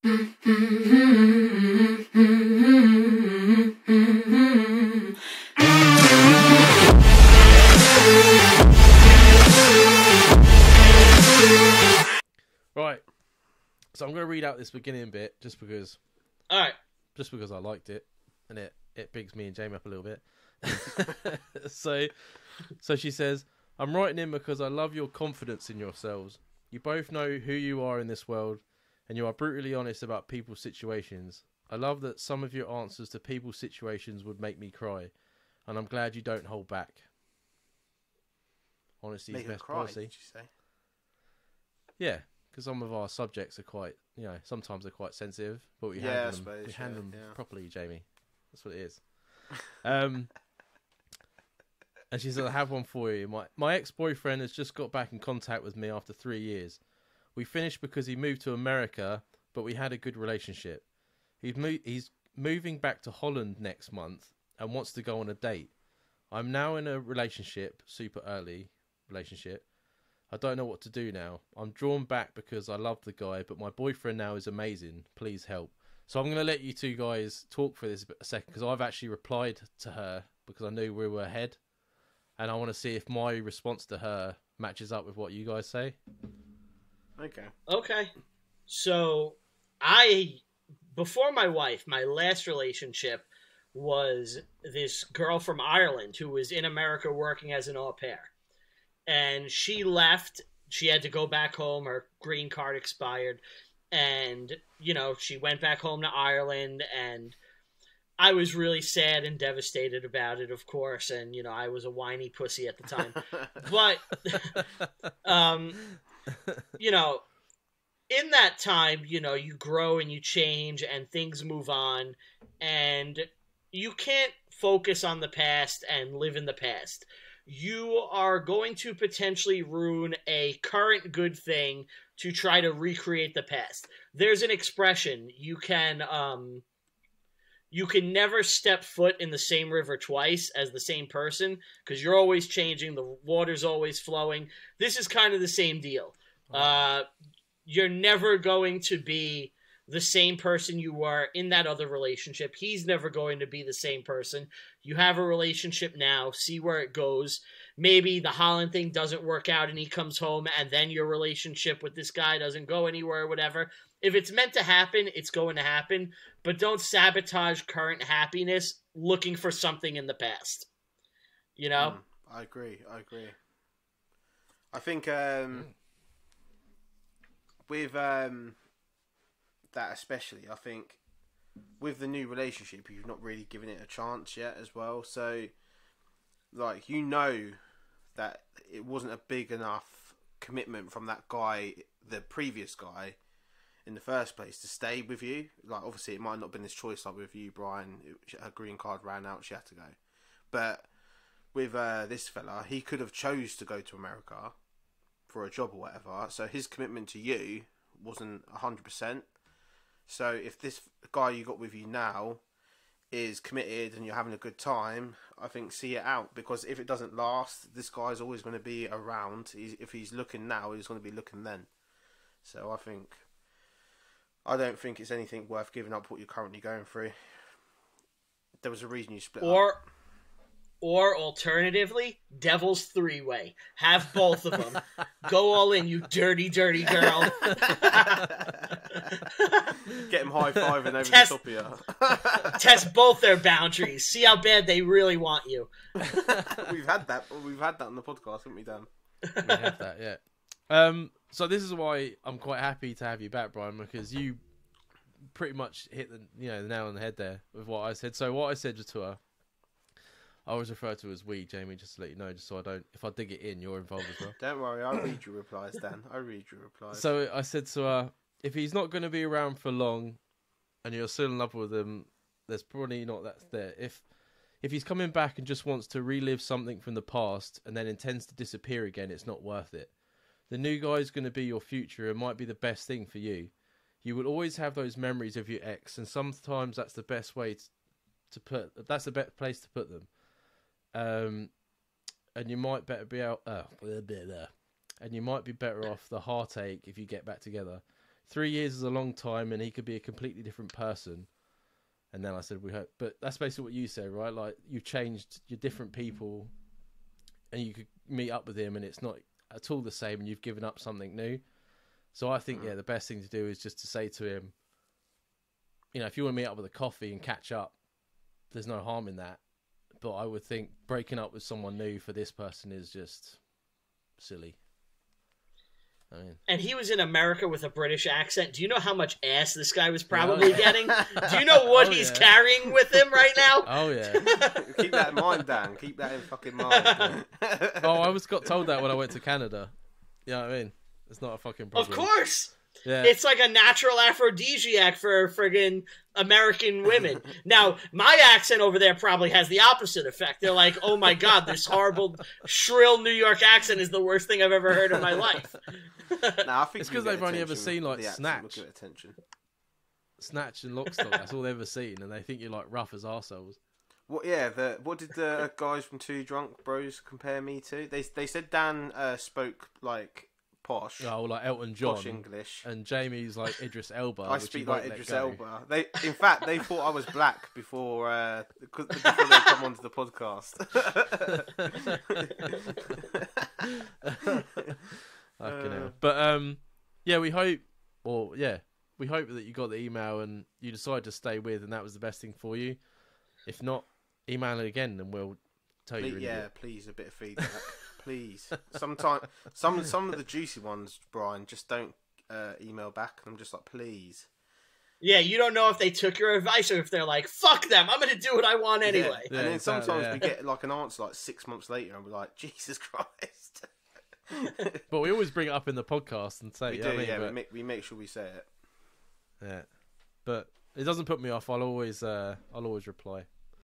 Right, so I'm going to read out this beginning bit just because I liked it, and it bigs me and Jamie up a little bit. So she says, I'm writing in because I love your confidence in yourselves. You both know who you are in this world, and you are brutally honest about people's situations. I love that some of your answers to people's situations would make me cry, and I'm glad you don't hold back. Honesty is best policy. Did you say? Yeah, because some of our subjects are quite, sometimes they're quite sensitive, but we handle them properly, Jamie. That's what it is. And she said, I have one for you. My ex-boyfriend has just got back in contact with me after 3 years. We finished because he moved to America, but we had a good relationship. He's moving back to Holland next month and wants to go on a date. I'm now in a relationship, super early relationship. I don't know what to do now. I'm drawn back because I love the guy, but my boyfriend now is amazing. Please help. So I'm going to let you two guys talk for this a second, because I've actually replied to her because I knew we were ahead. And I want to see if my response to her matches up with what you guys say. Okay. So, before my wife, my last relationship was this girl from Ireland who was in America working as an au pair. And she left. She had to go back home. Her green card expired. And, she went back home to Ireland, and I was really sad and devastated about it, of course, and, I was a whiny pussy at the time. But, in that time, you grow and you change and things move on, and you can't focus on the past and live in the past. You are going to potentially ruin a current good thing to try to recreate the past. There's an expression, you can never step foot in the same river twice as the same person, because you're always changing, the water's always flowing. This is kind of the same deal. You're never going to be the same person you were in that other relationship. He's never going to be the same person. You have a relationship now, see where it goes. Maybe the Holland thing doesn't work out and he comes home, and then your relationship with this guy doesn't go anywhere or whatever. If it's meant to happen, it's going to happen. But don't sabotage current happiness looking for something in the past. I agree. I think with that especially, I think with the new relationship, you've not really given it a chance yet as well. So, that it wasn't a big enough commitment from that guy, the previous guy, in the first place to stay with you. Obviously it might not have been his choice, like with you, Brian. Her green card ran out, she had to go. But with this fella, he could have chose to go to America for a job or whatever, so his commitment to you wasn't 100%. So if this guy you got with you now is committed and you're having a good time, I think see it out, because if it doesn't last, this guy's always going to be around. If he's looking now, he's going to be looking then. So I don't think it's anything worth giving up what you're currently going through. There was a reason you split up. Or alternatively, Devil's Three-Way. Have both of them. Go all in, you dirty, dirty girl. Get him high-fiving over the top of you. Test both their boundaries. See how bad they really want you. We've had that on the podcast, haven't we, Dan? We have that, yeah. So this is why I'm quite happy to have you back, Brian, because you pretty much hit the nail on the head there with what I said. So what I said to her, I always refer to as we, Jamie, just to let you know, just so I don't, if I dig it in, you're involved as well. Don't worry, I'll read your replies, Dan. I'll read your replies. So I said to her, if he's not going to be around for long and you're still in love with him, there's probably not that there. If he's coming back and just wants to relive something from the past and then intends to disappear again, it's not worth it. The new guy's going to be your future and might be the best thing for you. You will always have those memories of your ex, and sometimes that's the best way that's the best place to put them. And you might better be out. And you might be better off the heartache if you get back together. 3 years is a long time, and he could be a completely different person. And then I said, we hope. But that's basically what you said, right? Like, you've changed, you're different people, and you could meet up with him, and it's not at all the same, and you've given up something new. So I think, the best thing to do is just to say to him, if you want to meet up with a coffee and catch up, there's no harm in that. But I would think breaking up with someone new for this person is just silly. And he was in America with a British accent. Do you know how much ass this guy was probably getting? Do you know what he's carrying with him right now? Oh, yeah. Keep that in mind, Dan. Keep that in fucking mind. I got told that when I went to Canada. You know what I mean? It's not a fucking problem. Of course. Yeah. It's like a natural aphrodisiac for friggin' American women. Now, my accent over there probably has the opposite effect. They're like, oh my God, this horrible, shrill New York accent is the worst thing I've ever heard in my life. I think it's because they've only ever seen, like, Snatch. Snatch and Lockstock. That's all they've ever seen, and they think you're, like, rough as arseholes. What did the guys from Two Drunk Bros compare me to? They said Dan spoke, like, posh. Oh, like Elton John. Posh English. And Jamie's like Idris Elba. I speak like Idris Elba. In fact, they thought I was black before they come onto the podcast. But we hope that you got the email and you decided to stay with, and that was the best thing for you. If not, email it again and we'll tell you. Please, a bit of feedback. Please. Sometimes some of the juicy ones, Brian, just don't email back. I'm just like, please. Yeah, you don't know if they took your advice or if they're like, fuck them, I'm going to do what I want anyway. Yeah, and then sometimes we get like an answer like 6 months later and we're like, Jesus Christ. But we always bring it up in the podcast and say, we make sure we say it. Yeah, but it doesn't put me off. I'll always reply.